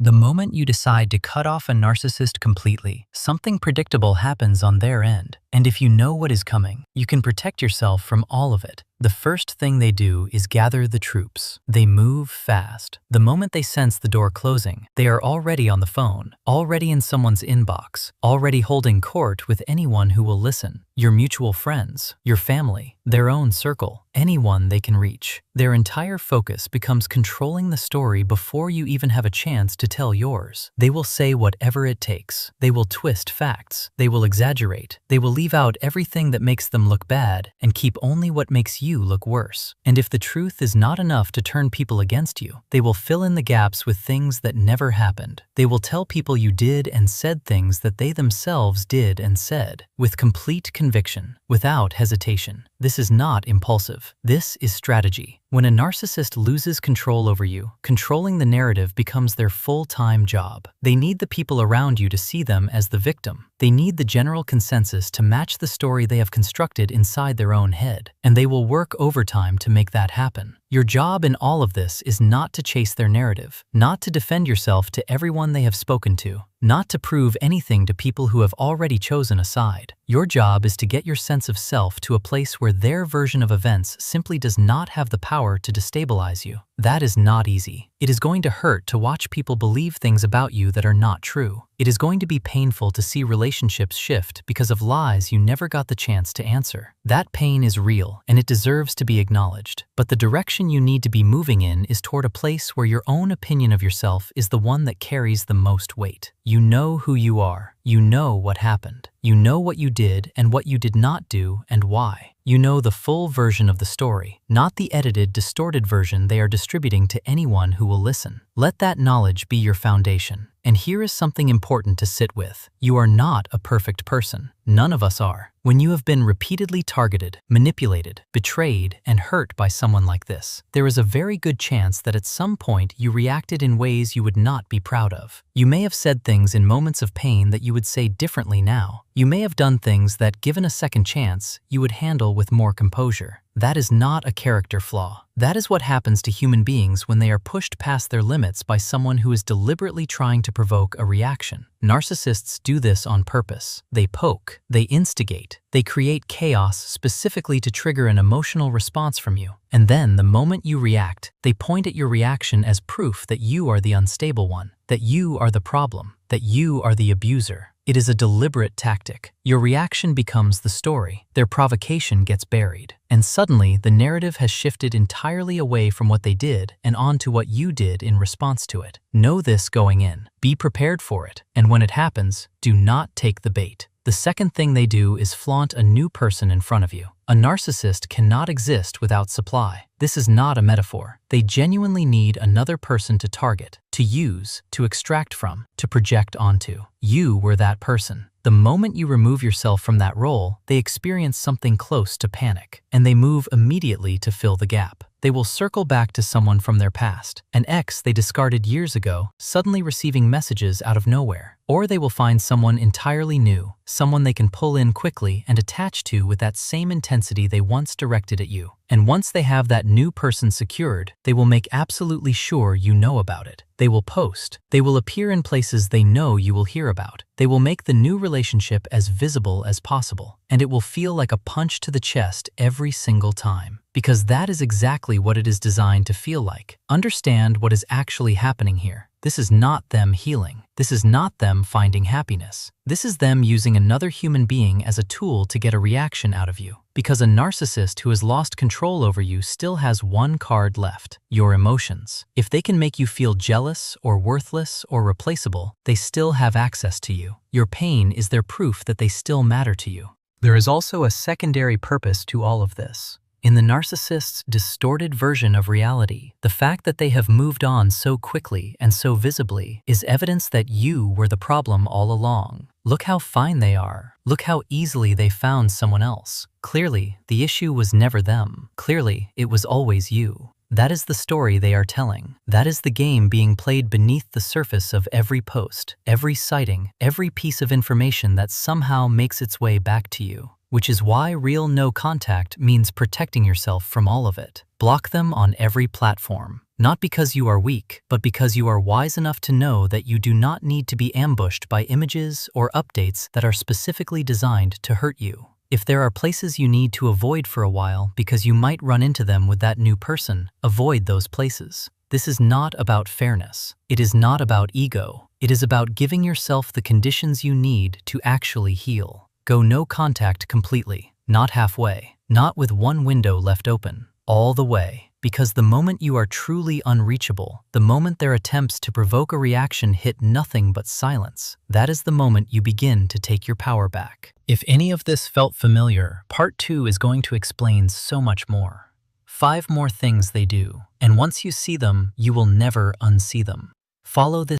The moment you decide to cut off a narcissist completely, something predictable happens on their end. And if you know what is coming, you can protect yourself from all of it. The first thing they do is gather the troops. They move fast. The moment they sense the door closing, they are already on the phone, already in someone's inbox, already holding court with anyone who will listen. Your mutual friends, your family, their own circle, anyone they can reach. Their entire focus becomes controlling the story before you even have a chance to tell yours. They will say whatever it takes. They will twist facts. They will exaggerate. They will leave out everything that makes them look bad and keep only what makes you look worse. And if the truth is not enough to turn people against you, they will fill in the gaps with things that never happened. They will tell people you did and said things that they themselves did and said, with complete conviction, without hesitation. This is not impulsive. This is strategy. When a narcissist loses control over you, controlling the narrative becomes their full-time job. They need the people around you to see them as the victim. They need the general consensus to match the story they have constructed inside their own head, and they will work overtime to make that happen. Your job in all of this is not to chase their narrative, not to defend yourself to everyone they have spoken to, not to prove anything to people who have already chosen a side. Your job is to get your sense of self to a place where their version of events simply does not have the power to destabilize you. That is not easy. It is going to hurt to watch people believe things about you that are not true. It is going to be painful to see relationships shift because of lies you never got the chance to answer. That pain is real, and it deserves to be acknowledged. But the direction you need to be moving in is toward a place where your own opinion of yourself is the one that carries the most weight. You know who you are. You know what happened. You know what you did and what you did not do and why. You know the full version of the story, not the edited, distorted version they are distributing to anyone who will listen. Let that knowledge be your foundation. And here is something important to sit with. You are not a perfect person. None of us are. When you have been repeatedly targeted, manipulated, betrayed, and hurt by someone like this, there is a very good chance that at some point you reacted in ways you would not be proud of. You may have said things in moments of pain that you would say differently now. You may have done things that, given a second chance, you would handle with more composure. That is not a character flaw. That is what happens to human beings when they are pushed past their limits by someone who is deliberately trying to provoke a reaction. Narcissists do this on purpose. They poke, they instigate, they create chaos specifically to trigger an emotional response from you. And then, the moment you react, they point at your reaction as proof that you are the unstable one, that you are the problem, that you are the abuser. It is a deliberate tactic. Your reaction becomes the story. Their provocation gets buried. And suddenly, the narrative has shifted entirely away from what they did and onto what you did in response to it. Know this going in. Be prepared for it. And when it happens, do not take the bait. The second thing they do is flaunt a new person in front of you. A narcissist cannot exist without supply. This is not a metaphor. They genuinely need another person to target, to use, to extract from, to project onto. You were that person. The moment you remove yourself from that role, they experience something close to panic, and they move immediately to fill the gap. They will circle back to someone from their past, an ex they discarded years ago, suddenly receiving messages out of nowhere. Or they will find someone entirely new, someone they can pull in quickly and attach to with that same intensity they once directed at you. And once they have that new person secured, they will make absolutely sure you know about it. They will post. They will appear in places they know you will hear about. They will make the new relationship as visible as possible. And it will feel like a punch to the chest every single time. Because that is exactly what it is designed to feel like. Understand what is actually happening here. This is not them healing. This is not them finding happiness. This is them using another human being as a tool to get a reaction out of you. Because a narcissist who has lost control over you still has one card left: your emotions. If they can make you feel jealous or worthless or replaceable, they still have access to you. Your pain is their proof that they still matter to you. There is also a secondary purpose to all of this. In the narcissist's distorted version of reality, the fact that they have moved on so quickly and so visibly is evidence that you were the problem all along. Look how fine they are. Look how easily they found someone else. Clearly, the issue was never them. Clearly, it was always you. That is the story they are telling. That is the game being played beneath the surface of every post, every sighting, every piece of information that somehow makes its way back to you. Which is why real no contact means protecting yourself from all of it. Block them on every platform. Not because you are weak, but because you are wise enough to know that you do not need to be ambushed by images or updates that are specifically designed to hurt you. If there are places you need to avoid for a while because you might run into them with that new person, avoid those places. This is not about fairness. It is not about ego. It is about giving yourself the conditions you need to actually heal. Go no contact completely, not halfway, not with one window left open, all the way. Because the moment you are truly unreachable, the moment their attempts to provoke a reaction hit nothing but silence, that is the moment you begin to take your power back. If any of this felt familiar, part 2 is going to explain so much more. 5 more things they do, and once you see them, you will never unsee them. Follow this